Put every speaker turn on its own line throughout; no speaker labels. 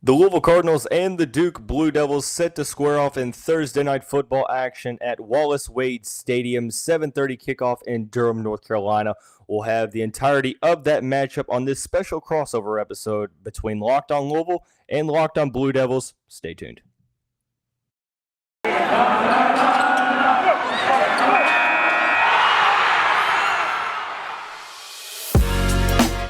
The Louisville Cardinals and the Duke Blue Devils set to square off in Thursday night football action at Wallace Wade Stadium, 7:30 kickoff in Durham, North Carolina. We'll have the entirety of that matchup on this special crossover episode between Locked On Louisville and Locked On Blue Devils. Stay tuned.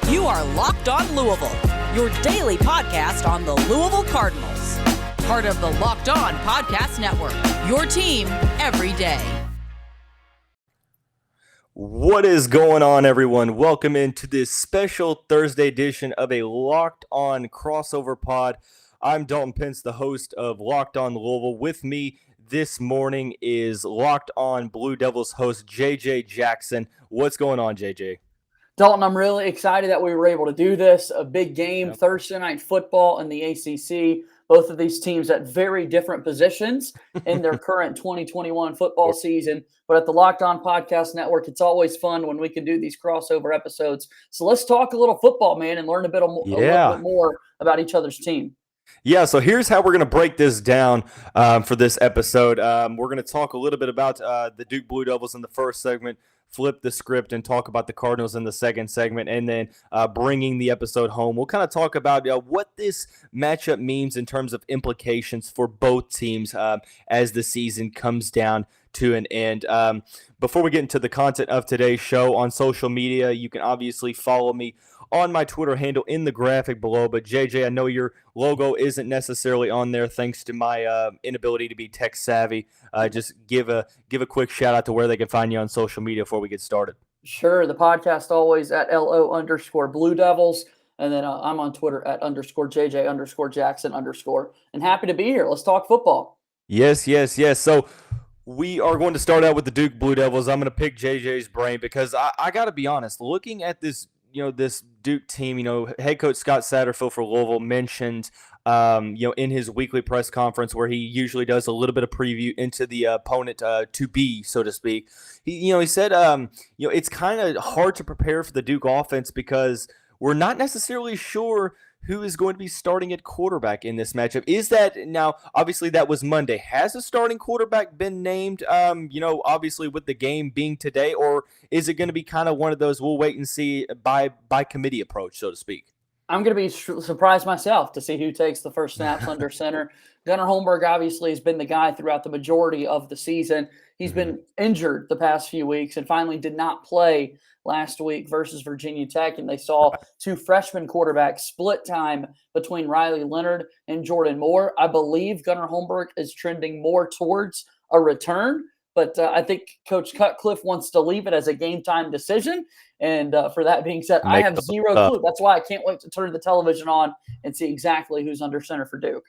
You are Locked On Louisville, your daily podcast on the Louisville Cardinals. Part of the Locked On Podcast Network, your team every day.
What is going on, everyone? Welcome into this special Thursday edition of a Locked On crossover pod. I'm Dalton Pence, the host of Locked On Louisville. With me this morning is Locked On Blue Devils host JJ Jackson. What's going on, JJ?
Dalton, I'm really excited that we were able to do this. A big game,
Yep.
Thursday night football in the ACC. Both of these teams at very different positions in their current 2021 football season. But at the Locked On Podcast Network, it's always fun when we can do these crossover episodes. So let's talk a little football, man, and learn a little bit more about each other's team.
Yeah, so here's how we're going to break this down for this episode. We're going to talk a little bit about the Duke Blue Devils in the first segment, flip the script and talk about the Cardinals in the second segment, and then bringing the episode home. We'll kind of talk about what this matchup means in terms of implications for both teams as the season comes down to an end. Before we get into the content of today's show on social media, you can obviously follow me on my Twitter handle in the graphic below. But JJ, I know your logo isn't necessarily on there thanks to my inability to be tech savvy. Just give a quick shout out to where they can find you on social media before we get started.
Sure. The podcast always at LO_Blue Devils. And then I'm on Twitter at _JJ_Jackson_. And happy to be here. Let's talk football.
Yes. So we are going to start out with the Duke Blue Devils. I'm going to pick JJ's brain because I got to be honest, looking at this, this Duke team, head coach Scott Satterfield for Louisville mentioned, in his weekly press conference where he usually does a little bit of preview into the opponent to be, so to speak. He said, it's kind of hard to prepare for the Duke offense because we're not necessarily sure who is going to be starting at quarterback in this matchup. Is that now? Obviously, that was Monday. Has a starting quarterback been named? Obviously with the game being today, or is it going to be kind of one of those we'll wait and see by committee approach, so to speak?
I'm going to be surprised myself to see who takes the first snaps under center. Gunnar Holmberg obviously has been the guy throughout the majority of the season. He's been injured the past few weeks and finally did not play last week versus Virginia Tech, and they saw two freshman quarterbacks split time between Riley Leonard and Jordan Moore. I believe Gunnar Holmberg is trending more towards a return, but I think Coach Cutcliffe wants to leave it as a game-time decision. And for that being said, I have zero clue. That's why I can't wait to turn the television on and see exactly who's under center for Duke.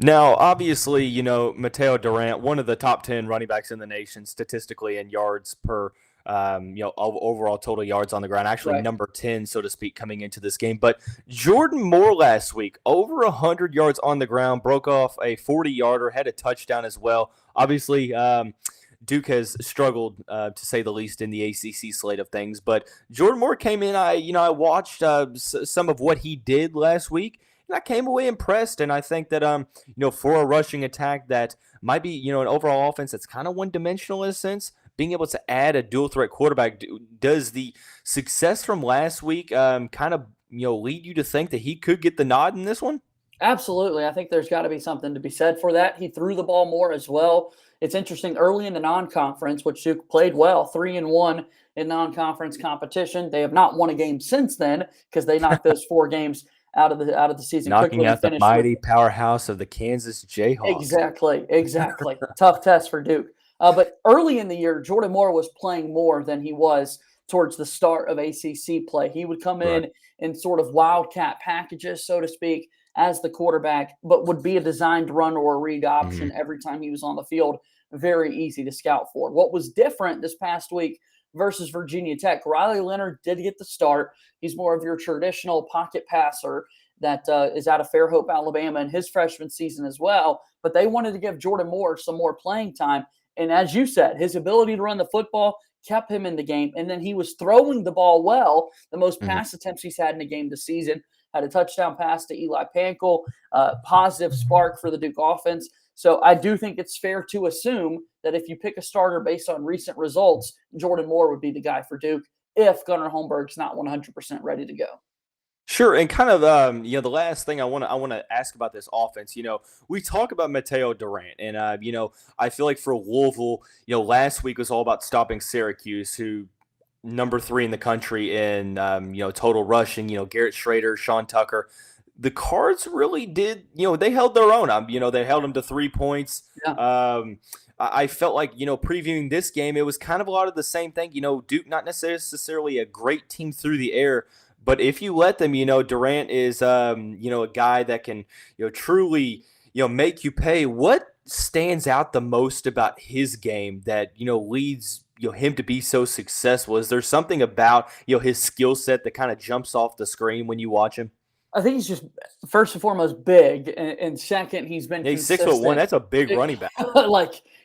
Now, obviously, Mataeo Durant, one of the top 10 running backs in the nation statistically in yards per overall total yards on the ground, actually right. Number 10, so to speak, coming into this game. But Jordan Moore last week, over 100 yards on the ground, broke off a 40-yarder, had a touchdown as well. Obviously, Duke has struggled, to say the least, in the ACC slate of things. But Jordan Moore came in. I watched some of what he did last week, and I came away impressed. And I think that, for a rushing attack that might be, an overall offense that's kind of one-dimensional in a sense, being able to add a dual-threat quarterback, does the success from last week kind of, lead you to think that he could get the nod in this one?
Absolutely. I think there's got to be something to be said for that. He threw the ball more as well. It's interesting, early in the non-conference, which Duke played well, 3-1 in non-conference competition. They have not won a game since then because they knocked those 4 games out of the season.
Knocking out the mighty powerhouse of the Kansas Jayhawks.
Exactly. Tough test for Duke. But early in the year, Jordan Moore was playing more than he was towards the start of ACC play. He would come in sort of wildcat packages, so to speak, as the quarterback, but would be a designed run or a read option every time he was on the field. Very easy to scout for. What was different this past week versus Virginia Tech, Riley Leonard did get the start. He's more of your traditional pocket passer that is out of Fairhope, Alabama, in his freshman season as well. But they wanted to give Jordan Moore some more playing time. And as you said, his ability to run the football kept him in the game. And then he was throwing the ball well, the most pass attempts he's had in a game this season. had a touchdown pass to Eli Pankel, positive spark for the Duke offense. So I do think it's fair to assume that if you pick a starter based on recent results, Jordan Moore would be the guy for Duke if Gunnar Holmberg's not 100% ready to go.
Sure, and kind of the last thing I want to ask about this offense. We talk about Mataeo Durant, and I feel like for Louisville, last week was all about stopping Syracuse, who number 3 in the country in total rushing. Garrett Schrader, Sean Tucker. The Cards really did. They held their own. They held them to 3 points.
Yeah.
I felt like, previewing this game, it was kind of a lot of the same thing. Duke not necessarily a great team through the air, but if you let them, Durant is, a guy that can, truly, make you pay. What stands out the most about his game that, leads, him to be so successful? Is there something about, his skill set that kind of jumps off the screen when you watch him?
I think he's just, first and foremost, big. And second, he's been consistent.
He's 6'1". That's a big running back.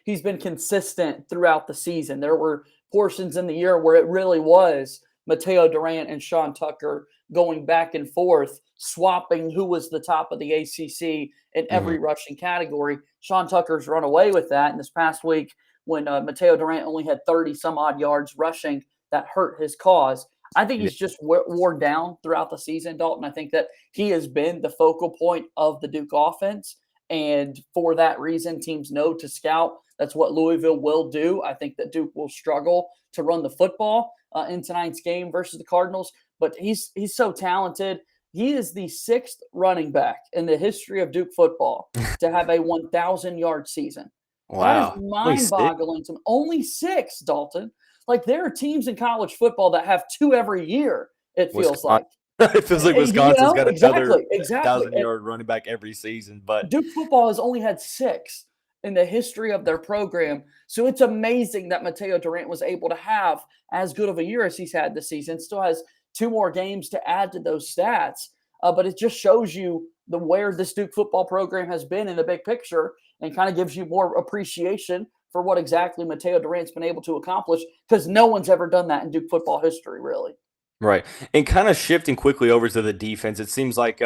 He's been consistent throughout the season. There were portions in the year where it really was Mataeo Durant and Sean Tucker going back and forth, swapping who was the top of the ACC in every rushing category. Sean Tucker's run away with that. And this past week, when Mataeo Durant only had 30-some-odd yards rushing, that hurt his cause. I think he's just worn down throughout the season, Dalton. I think that he has been the focal point of the Duke offense. And for that reason, teams know to scout. That's what Louisville will do. I think that Duke will struggle to run the football in tonight's game versus the Cardinals. But he's so talented. He is the 6th running back in the history of Duke football to have a 1,000-yard season.
Wow.
That is mind-boggling to me. Only 6, Dalton. Like, there are teams in college football that have 2 every year, it feels like.
It feels like Wisconsin's got another
exactly.
1,000-yard running back every season. But
Duke football has only had 6 in the history of their program. So it's amazing that Mataeo Durant was able to have as good of a year as he's had this season. Still has 2 more games to add to those stats. But it just shows you where this Duke football program has been in the big picture and kind of gives you more appreciation for what exactly Mataeo Durant's been able to accomplish, because no one's ever done that in Duke football history, really.
Right. And kind of shifting quickly over to the defense, it seems like,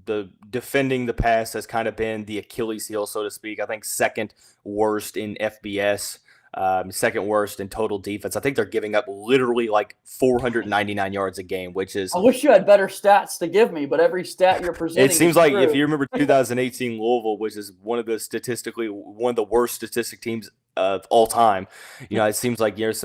the defending the pass has kind of been the Achilles heel, so to speak. I think second worst in FBS, second worst in total defense. I think they're giving up literally like 499 yards a game, which is.
I wish you had better stats to give me, but every stat you're presenting.
It seems like
true.
If you remember 2018 Louisville, which is one of the worst statistic teams of all time. It seems like there's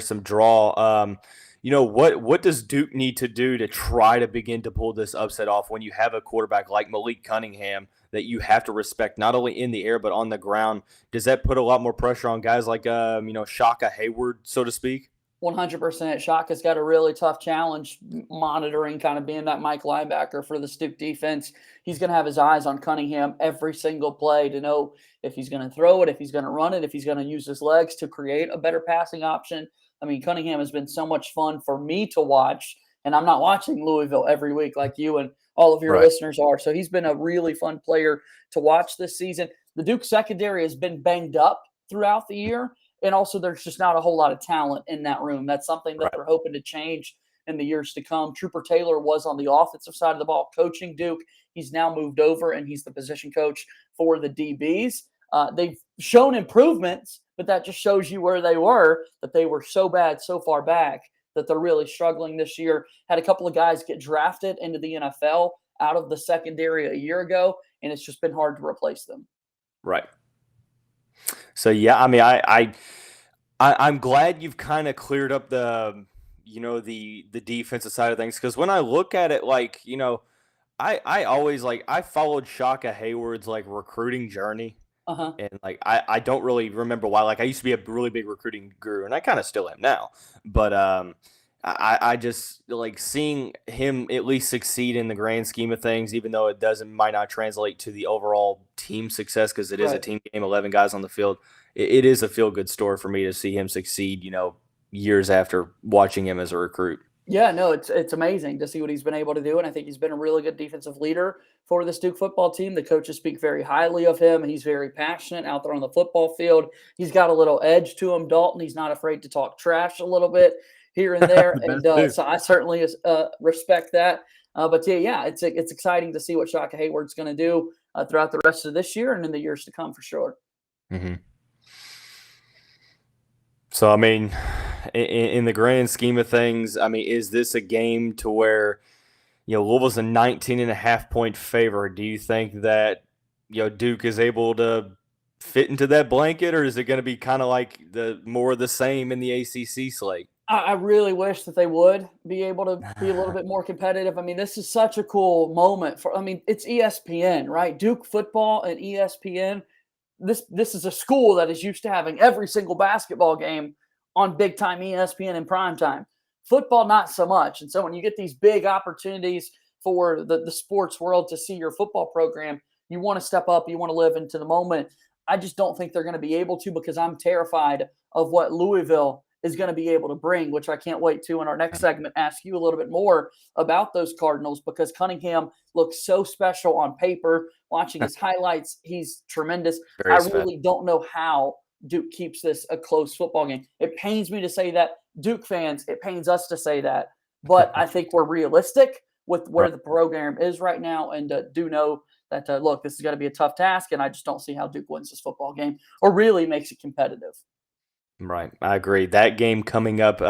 some draw. What does Duke need to do to try to begin to pull this upset off when you have a quarterback like Malik Cunningham that you have to respect not only in the air but on the ground? Does that put a lot more pressure on guys like Shaka Hayward, so to speak?
100%. Shaka's got a really tough challenge monitoring, kind of being that Mike linebacker for the Duke defense. He's going to have his eyes on Cunningham every single play to know if he's going to throw it, if he's going to run it, if he's going to use his legs to create a better passing option. I mean, Cunningham has been so much fun for me to watch, and I'm not watching Louisville every week like you and all of your listeners are. So he's been a really fun player to watch this season. The Duke secondary has been banged up throughout the year, and also there's just not a whole lot of talent in that room. That's something that they're hoping to change in the years to come. Trooper Taylor was on the offensive side of the ball coaching Duke. He's now moved over, and he's the position coach for the DBs. They've shown improvements, but that just shows you where they were, that they were so bad so far back that they're really struggling this year. Had a couple of guys get drafted into the NFL out of the secondary a year ago, and it's just been hard to replace them.
Right. So, yeah, I mean, I'm glad you've kind of cleared up the defensive side of things, because when I look at it, I always I followed Shaka Hayward's recruiting journey. And I don't really remember why. I used to be a really big recruiting guru, and I kind of still am now. But I just seeing him at least succeed in the grand scheme of things, even though it might not translate to the overall team success, because it is a team game, 11 guys on the field. It is a feel good story for me to see him succeed, years after watching him as a recruit.
Yeah, no, it's amazing to see what he's been able to do, and I think he's been a really good defensive leader for this Duke football team. The coaches speak very highly of him, and he's very passionate out there on the football field. He's got a little edge to him, Dalton. He's not afraid to talk trash a little bit here and there, and so I certainly respect that. But yeah, it's exciting to see what Shaka Hayward's going to do throughout the rest of this year and in the years to come for sure.
Mm-hmm. So, I mean, in the grand scheme of things, I mean, is this a game to where, Louisville's a 19.5-point favorite? Do you think that, Duke is able to fit into that blanket, or is it going to be kind of like more of the same in the ACC slate?
I really wish that they would be able to be a little bit more competitive. I mean, this is such a cool moment it's ESPN, right? Duke football and ESPN. This is a school that is used to having every single basketball game on big time ESPN in prime time. Football, not so much. And so when you get these big opportunities for the sports world to see your football program, you want to step up, you want to live into the moment. I just don't think they're going to be able to, because I'm terrified of what Louisville is going to be able to bring, which I can't wait to in our next segment ask you a little bit more about those Cardinals, because Cunningham looks so special on paper. Watching his highlights, he's tremendous. I really don't know how Duke keeps this a close football game. It pains me to say that. Duke fans, it pains us to say that. But I think we're realistic with where the program is right now, and do know that, look, this is going to be a tough task, and I just don't see how Duke wins this football game or really makes it competitive.
Right. I agree. That game coming up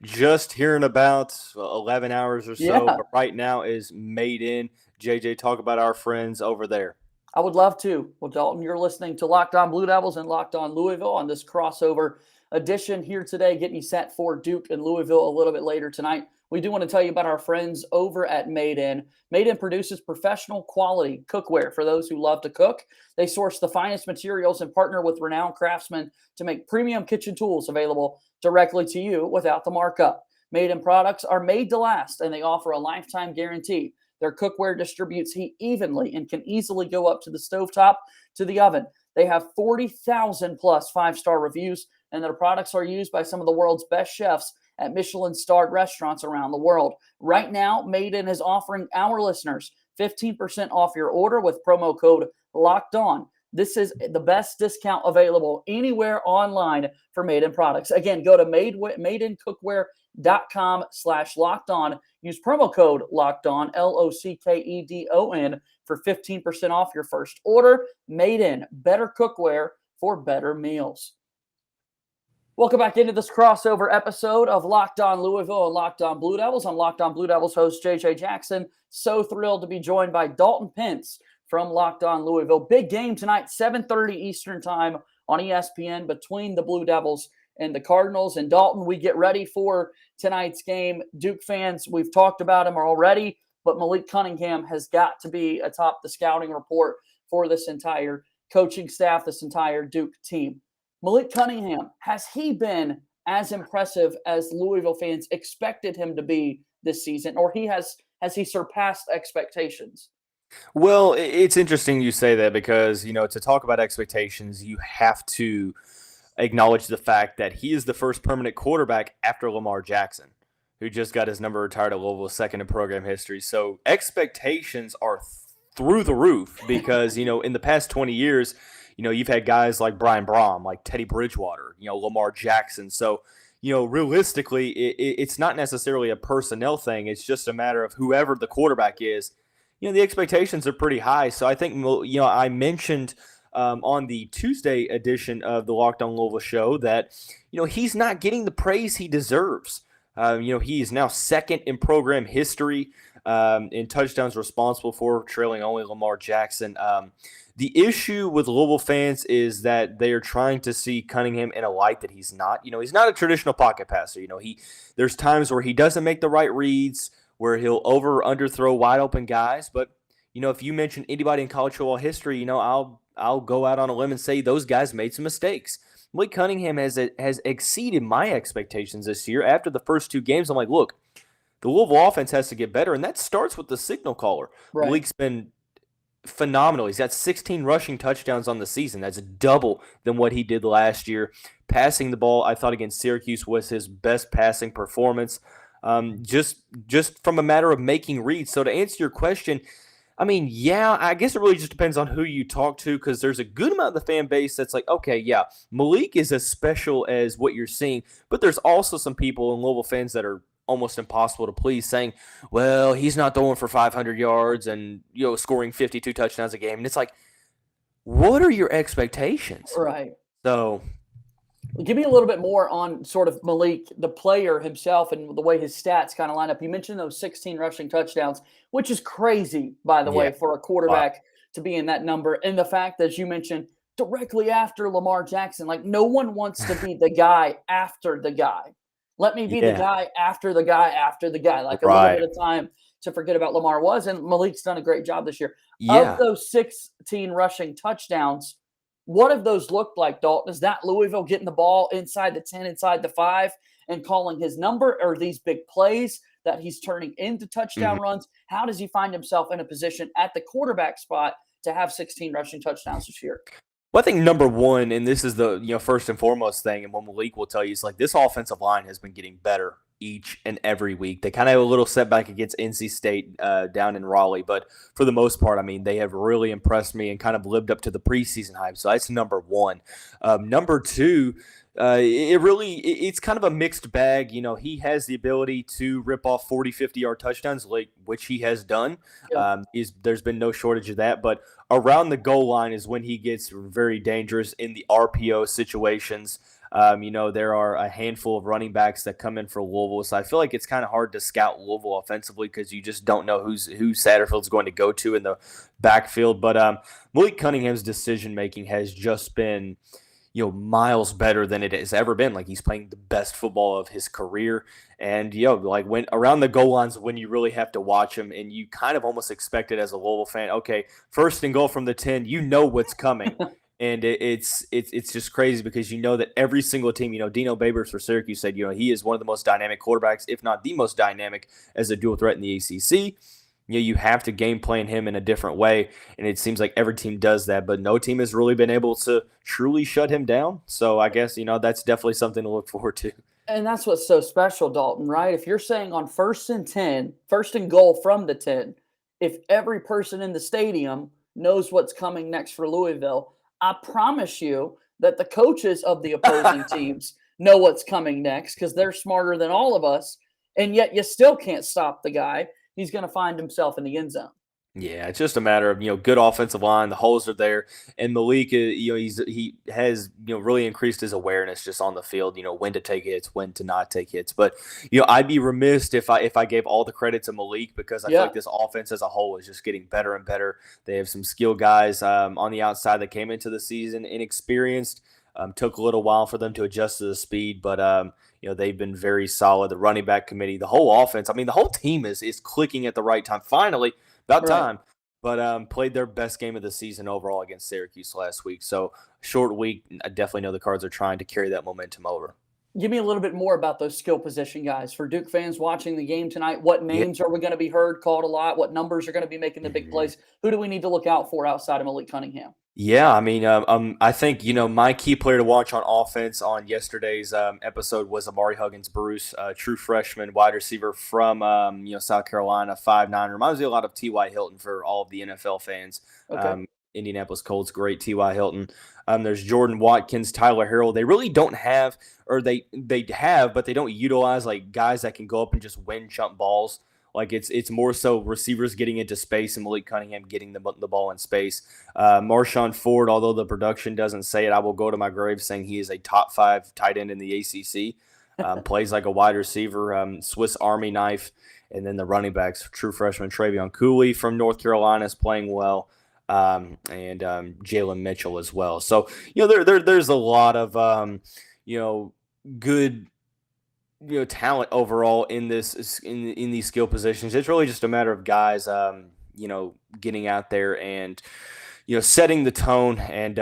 just here in about 11 hours or so, but right now is Made In. JJ, talk about our friends over there.
I would love to. Well, Dalton, you're listening to Locked On Blue Devils and Locked On Louisville on this crossover edition here today, getting you set for Duke and Louisville a little bit later tonight. We do want to tell you about our friends over at Made In. Made In produces professional quality cookware for those who love to cook. They source the finest materials and partner with renowned craftsmen to make premium kitchen tools available directly to you without the markup. Made In products are made to last, and they offer a lifetime guarantee. Their cookware distributes heat evenly and can easily go up to the stovetop to the oven. They have 40,000 plus 5-star reviews, and their products are used by some of the world's best chefs at Michelin-starred restaurants around the world. Right now, Made In is offering our listeners 15% off your order with promo code Locked On. This is the best discount available anywhere online for Made In products. Again, go to madeincookware.com/locked on. Use promo code Locked On, LOCKEDON, for 15% off your first order. Made In, better cookware for better meals. Welcome back into this crossover episode of Locked On Louisville and Locked On Blue Devils. I'm Locked On Blue Devils host JJ Jackson. So thrilled to be joined by Dalton Pence from Locked On Louisville. Big game tonight, 7:30 Eastern time on ESPN between the Blue Devils and the Cardinals. And Dalton, we get ready for tonight's game. Duke fans, we've talked about him already, but Malik Cunningham has got to be atop the scouting report for this entire coaching staff, this entire Duke team. Malik Cunningham, has he been as impressive as Louisville fans expected him to be this season, or has he surpassed expectations?
Well, it's interesting you say that because, to talk about expectations, you have to acknowledge the fact that he is the first permanent quarterback after Lamar Jackson, who just got his number retired at Louisville, second in program history. So expectations are through the roof because, in the past 20 years, you've had guys like Brian Brom, like Teddy Bridgewater, Lamar Jackson. So, realistically, it's not necessarily a personnel thing. It's just a matter of whoever the quarterback is. The expectations are pretty high. So I think, I mentioned on the Tuesday edition of the Locked On Louisville show that, he's not getting the praise he deserves. He is now second in program history in touchdowns responsible for, trailing only Lamar Jackson. The issue with Louisville fans is that they are trying to see Cunningham in a light that he's not. He's not a traditional pocket passer. There's times where he doesn't make the right reads, where he'll over or underthrow wide open guys. But, if you mention anybody in college football history, I'll go out on a limb and say those guys made some mistakes. Malik Cunningham has exceeded my expectations this year. After the first two games, I'm like, look, the Louisville offense has to get better, and that starts with the signal caller.
Right.
Malik's been phenomenal. He's got 16 rushing touchdowns on the season. That's double than what he did last year. Passing the ball, I thought against Syracuse was his best passing performance. Just from a matter of making reads. So to answer your question, I guess it really just depends on who you talk to, because there's a good amount of the fan base that's like, okay, yeah, Malik is as special as what you're seeing, but there's also some people in Louisville fans that are almost impossible to please, saying, well, he's not throwing for 500 yards and, scoring 52 touchdowns a game. And it's like, what are your expectations?
Right.
So
give me a little bit more on sort of Malik, the player himself, and the way his stats kind of line up. You mentioned those 16 rushing touchdowns, which is crazy, by the way, for a quarterback to be in that number. And the fact that you mentioned directly after Lamar Jackson, like no one wants to be the guy after the guy. Let me be the guy after the guy after the guy. Like a little bit of time to forget about Lamar was. And Malik's done a great job this year. Of those 16 rushing touchdowns, what have those looked like, Dalton? Is that Louisville getting the ball inside the 10, inside the 5, and calling his number? Or these big plays that he's turning into touchdown runs? How does he find himself in a position at the quarterback spot to have 16 rushing touchdowns this year?
Well, I think number one, and this is the first and foremost thing, and what Malik will tell you is like this offensive line has been getting better each and every week. They kind of have a little setback against NC State down in Raleigh, but for the most part, I mean, they have really impressed me and kind of lived up to the preseason hype. So that's number one. Number two, it's kind of a mixed bag. He has the ability to rip off 40, 50-yard touchdowns, which he has done. There's been no shortage of that, but around the goal line is when he gets very dangerous in the RPO situations. There are a handful of running backs that come in for Louisville, so I feel like it's kind of hard to scout Louisville offensively because you just don't know who Satterfield's going to go to in the backfield. But Malik Cunningham's decision-making has just been miles better than it has ever been. Like he's playing the best football of his career. And, like when around the goal lines, when you really have to watch him and you kind of almost expect it as a Louisville fan, okay, first and goal from the 10, what's coming. And it's just crazy because that every single team, Dino Babers for Syracuse said, he is one of the most dynamic quarterbacks, if not the most dynamic as a dual threat in the ACC. You have to game plan him in a different way, and it seems like every team does that, but no team has really been able to truly shut him down. So I guess, that's definitely something to look forward to.
And that's what's so special, Dalton, right? If you're saying on 1st and 10, first and goal from the 10, if every person in the stadium knows what's coming next for Louisville, I promise you that the coaches of the opposing teams know what's coming next because they're smarter than all of us, and yet you still can't stop the guy. He's going to find himself in the end zone.
Yeah, it's just a matter of, good offensive line. The holes are there. And Malik, he has, really increased his awareness just on the field, when to take hits, when to not take hits. But, I'd be remiss if I gave all the credit to Malik because I feel like this offense as a whole is just getting better and better. They have some skilled guys on the outside that came into the season inexperienced. Took a little while for them to adjust to the speed, but they've been very solid. The running back committee, the whole offense, I mean, the whole team is clicking at the right time. Finally, about time. But played their best game of the season overall against Syracuse last week. So short week, I definitely know the Cards are trying to carry that momentum over.
Give me a little bit more about those skill position guys. For Duke fans watching the game tonight, what names are we going to be heard, called a lot? What numbers are going to be making the big plays? Who do we need to look out for outside of Malik Cunningham?
Yeah, I mean, I think, my key player to watch on offense on yesterday's episode was Amari Huggins-Bruce, true freshman wide receiver from, South Carolina, 5'9". Reminds me a lot of T.Y. Hilton for all of the NFL fans.
Okay.
Indianapolis Colts, great T.Y. Hilton. There's Jordan Watkins, Tyler Harrell. They really don't have, or they have, but they don't utilize like guys that can go up and just win chunk balls. Like it's more so receivers getting into space and Malik Cunningham getting the ball in space. Marshawn Ford, although the production doesn't say it, I will go to my grave saying he is a top 5 tight end in the ACC. Plays like a wide receiver, Swiss Army knife. And then the running backs, true freshman Travion Cooley from North Carolina is playing well. And Jalen Mitchell as well. So, there's a lot of, good, talent overall in these skill positions. It's really just a matter of guys, getting out there and, setting the tone and,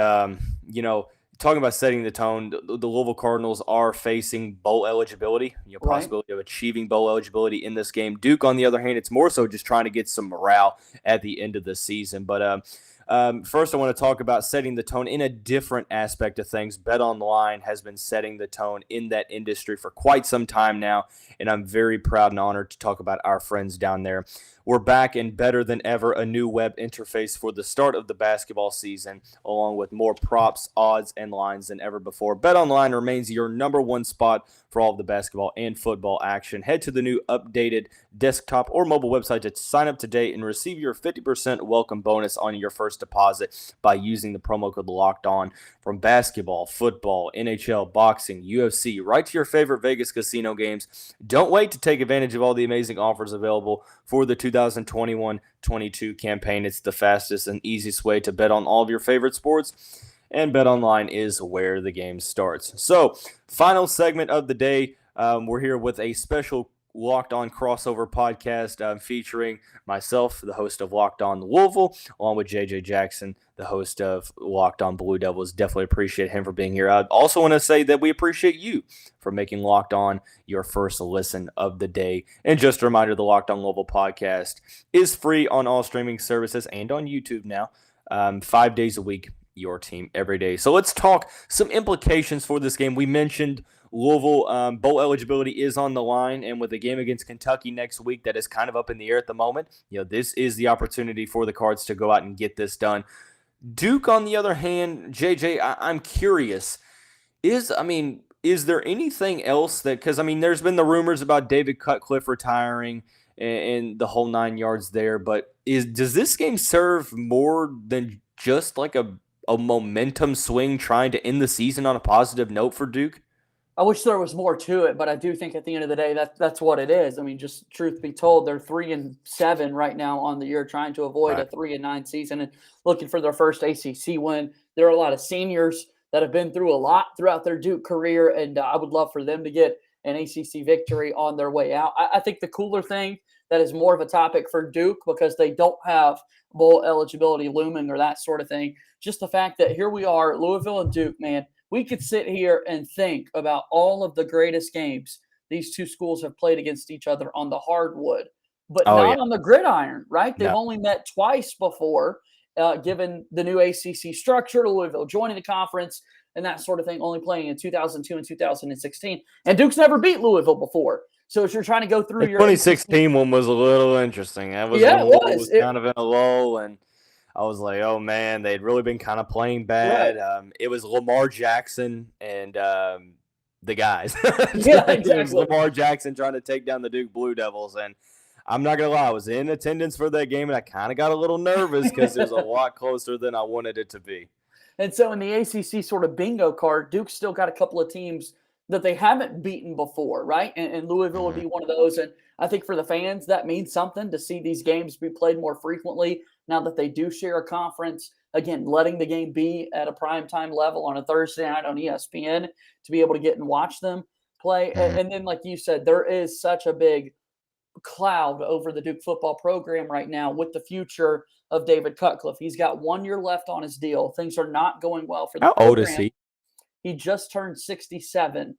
talking about setting the tone, the Louisville Cardinals are facing bowl eligibility, possibility of achieving bowl eligibility in this game. Duke, on the other hand, it's more so just trying to get some morale at the end of the season. But First, I want to talk about setting the tone in a different aspect of things. BetOnline has been setting the tone in that industry for quite some time now, and I'm very proud and honored to talk about our friends down there. We're back and better than ever, a new web interface for the start of the basketball season, along with more props, odds, and lines than ever before. BetOnline remains your number one spot for all of the basketball and football action. Head to the new updated desktop or mobile website to sign up today and receive your 50% welcome bonus on your first deposit by using the promo code LOCKEDON. From basketball, football, NHL, boxing, UFC, right to your favorite Vegas casino games. Don't wait to take advantage of all the amazing offers available for the 2021-22 campaign. It's the fastest and easiest way to bet on all of your favorite sports, and BetOnline is where the game starts. So, final segment of the day. We're here with a special Locked On crossover podcast featuring myself, the host of Locked On Louisville, along with JJ Jackson, the host of Locked On Blue Devils. Definitely appreciate him for being here. I also want to say that we appreciate you for making Locked On your first listen of the day. And just a reminder, the Locked On Louisville podcast is free on all streaming services and on YouTube now, 5 days a week, your team every day. So let's talk some implications for this game. We mentioned Louisville bowl eligibility is on the line, and with a game against Kentucky next week that is kind of up in the air at the moment, this is the opportunity for the Cards to go out and get this done. Duke, on the other hand, JJ, I'm curious, is there anything else that, because there's been the rumors about David Cutcliffe retiring and the whole 9 yards there, but does this game serve more than just like a momentum swing trying to end the season on a positive note for Duke?
I wish there was more to it, but I do think at the end of the day, that's what it is. Just truth be told, they're 3-7 right now on the year, trying to avoid a 3-9 season and looking for their first ACC win. There are a lot of seniors that have been through a lot throughout their Duke career, and I would love for them to get an ACC victory on their way out. I think the cooler thing that is more of a topic for Duke, because they don't have bowl eligibility looming or that sort of thing, just the fact that here we are, Louisville and Duke, man. We could sit here and think about all of the greatest games these two schools have played against each other on the hardwood, but not on the gridiron, right? They've only met twice before, given the new ACC structure, Louisville joining the conference and that sort of thing, only playing in 2002 and 2016. And Duke's never beat Louisville before. So as you're trying to go through
the
your
2016 one was a little interesting. That was it was kind of in a lull, and I was like, oh, man, they'd really been kind of playing bad. Right. It was Lamar Jackson and the guys.
Yeah, exactly.
It was Lamar Jackson trying to take down the Duke Blue Devils. And I'm not going to lie, I was in attendance for that game, and I kind of got a little nervous because it was a lot closer than I wanted it to be.
And so in the ACC sort of bingo card, Duke's still got a couple of teams that they haven't beaten before, right? And Louisville would be one of those. And I think for the fans, that means something to see these games be played more frequently now that they do share a conference. Again, letting the game be at a primetime level on a Thursday night on ESPN to be able to get and watch them play. And then, like you said, there is such a big cloud over the Duke football program right now with the future of David Cutcliffe. He's got 1 year left on his deal. Things are not going well for the program.
How old is he?
He just turned 67.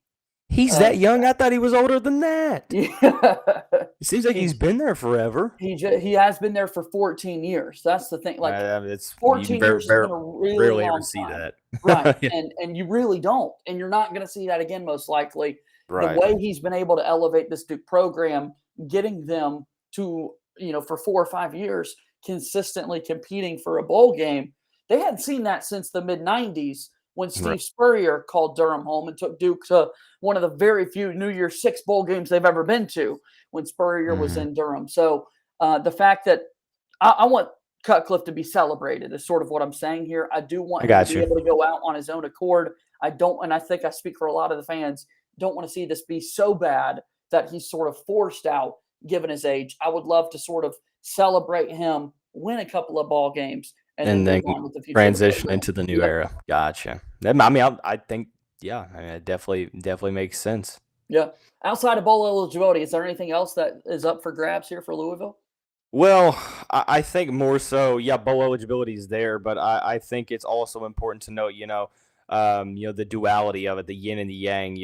He's that young? I thought he was older than that.
Yeah.
It seems like he's been there forever.
He has been there for 14 years. That's the thing. Like,
it's
14 years has been a really
rarely
long
ever see
time.
that.
Right.
Yeah.
And you really don't. And you're not going to see that again, most likely.
Right.
The way he's been able to elevate this Duke program, getting them to, for 4 or 5 years, consistently competing for a bowl game. They hadn't seen that since the mid-90s. When Steve Spurrier called Durham home and took Duke to one of the very few New Year's Six bowl games they've ever been to when Spurrier was in Durham. So the fact that I want Cutcliffe to be celebrated is sort of what I'm saying here. I do want him to be able to go out on his own accord. I don't, and I think I speak for a lot of the fans, don't want to see this be so bad that he's sort of forced out given his age. I would love to sort of celebrate him, win a couple of ball games, and then
transition into the new era. Gotcha. I think, it definitely makes sense.
Yeah. Outside of bowl eligibility, is there anything else that is up for grabs here for Louisville?
Well, I think more so, bowl eligibility is there, but I think it's also important to note, the duality of it, the yin and the yang.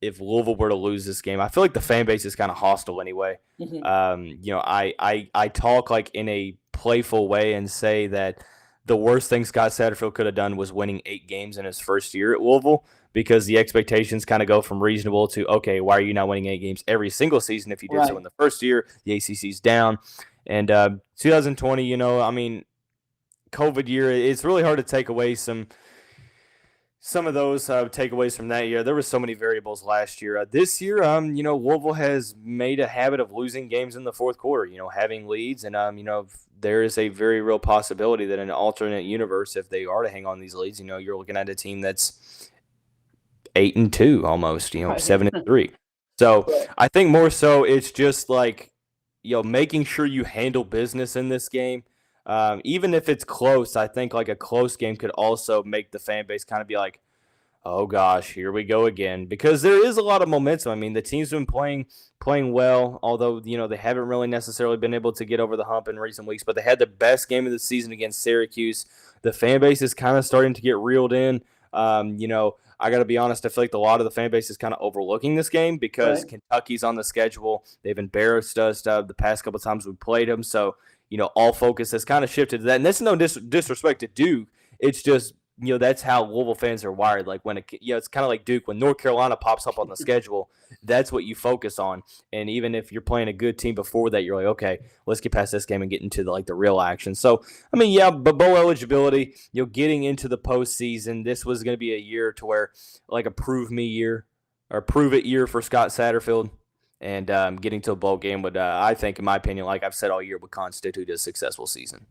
If Louisville were to lose this game, I feel like the fan base is kind of hostile anyway. I talk like in a playful way and say that the worst thing Scott Satterfield could have done was winning 8 games in his first year at Louisville, because the expectations kind of go from reasonable to, okay, why are you not winning 8 games every single season if you did so in the first year? The ACC's down. And 2020, COVID year, it's really hard to take away some of those takeaways from that year. There were so many variables last year. This year, Louisville has made a habit of losing games in the fourth quarter, having leads. And, there is a very real possibility that in an alternate universe, if they are to hang on these leads, you're looking at a team that's 8-2 almost, 7-3. So I think more so it's just like, making sure you handle business in this game. Even if it's close, I think like a close game could also make the fan base kind of be like, oh gosh, here we go again, because there is a lot of momentum. I mean, the team's been playing well, although, they haven't really necessarily been able to get over the hump in recent weeks, but they had the best game of the season against Syracuse. The fan base is kind of starting to get reeled in. I got to be honest, I feel like a lot of the fan base is kind of overlooking this game because Kentucky's on the schedule. They've embarrassed us the past couple of times we played them. So, all focus has kind of shifted to that. And that's no disrespect to Duke. It's just, that's how Louisville fans are wired. Like when it's kind of like Duke. When North Carolina pops up on the schedule, that's what you focus on. And even if you're playing a good team before that, you're like, okay, let's get past this game and get into the real action. So, but bowl eligibility, getting into the postseason, this was going to be a year to where like a prove me year or prove it year for Scott Satterfield. And getting to a bowl game would, I think, in my opinion, like I've said all year, would constitute a successful season.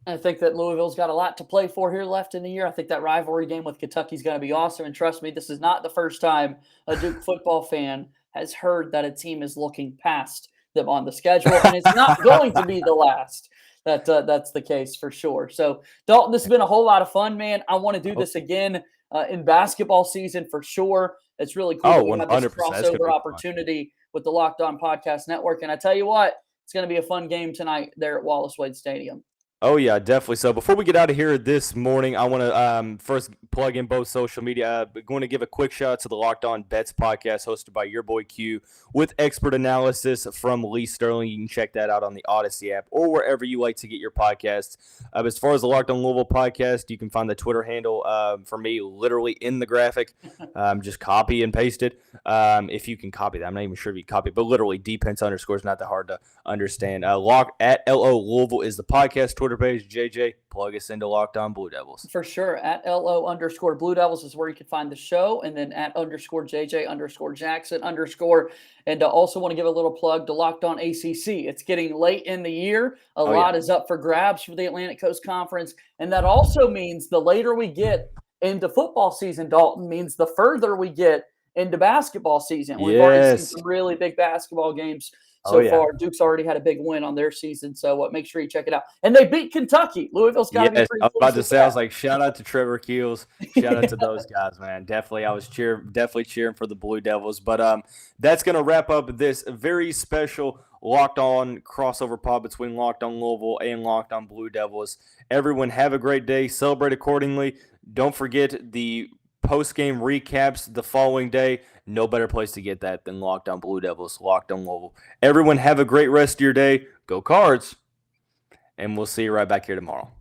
I think that Louisville's got a lot to play for here left in the year. I think that rivalry game with Kentucky is going to be awesome. And trust me, this is not the first time a Duke football fan has heard that a team is looking past them on the schedule. And it's not going to be the last. That's the case for sure. So, Dalton, this has been a whole lot of fun, man. I want to do this again in basketball season for sure. It's really cool that we have this crossover opportunity with the Locked On Podcast Network. And I tell you what, it's going to be a fun game tonight there at Wallace Wade Stadium.
Oh, yeah, definitely. So before we get out of here this morning, I want to first plug in both social media. I'm going to give a quick shout out to the Locked On Bets podcast hosted by your boy Q with expert analysis from Lee Sterling. You can check that out on the Odyssey app or wherever you like to get your podcasts. As far as the Locked On Louisville podcast, you can find the Twitter handle for me literally in the graphic. Just copy and paste it. If you can copy that. I'm not even sure if you copy it, but literally _underscore is not that hard to understand. Lock at LO Louisville is the podcast Twitter page. JJ, plug us into Locked On Blue Devils.
For sure. At LO _Blue Devils is where you can find the show. And then at _JJ _Jackson _ And also want to give a little plug to Locked On ACC. It's getting late in the year. A lot is up for grabs for the Atlantic Coast Conference. And that also means the later we get into football season, Dalton, means the further we get into basketball season. We've already seen some really big basketball games so far. Duke's already had a big win on their season, so make sure you check it out. And they beat Kentucky. Louisville's got to be pretty
I was about to say, I was like, shout out to Trevor Keels. Shout out to those guys, man. Definitely, I was definitely cheering for the Blue Devils. But that's going to wrap up this very special Locked On crossover pod between Locked On Louisville and Locked On Blue Devils. Everyone have a great day. Celebrate accordingly. Don't forget the post-game recaps the following day. No better place to get that than Locked On Blue Devils, Locked On Louisville. Everyone have a great rest of your day. Go Cards. And we'll see you right back here tomorrow.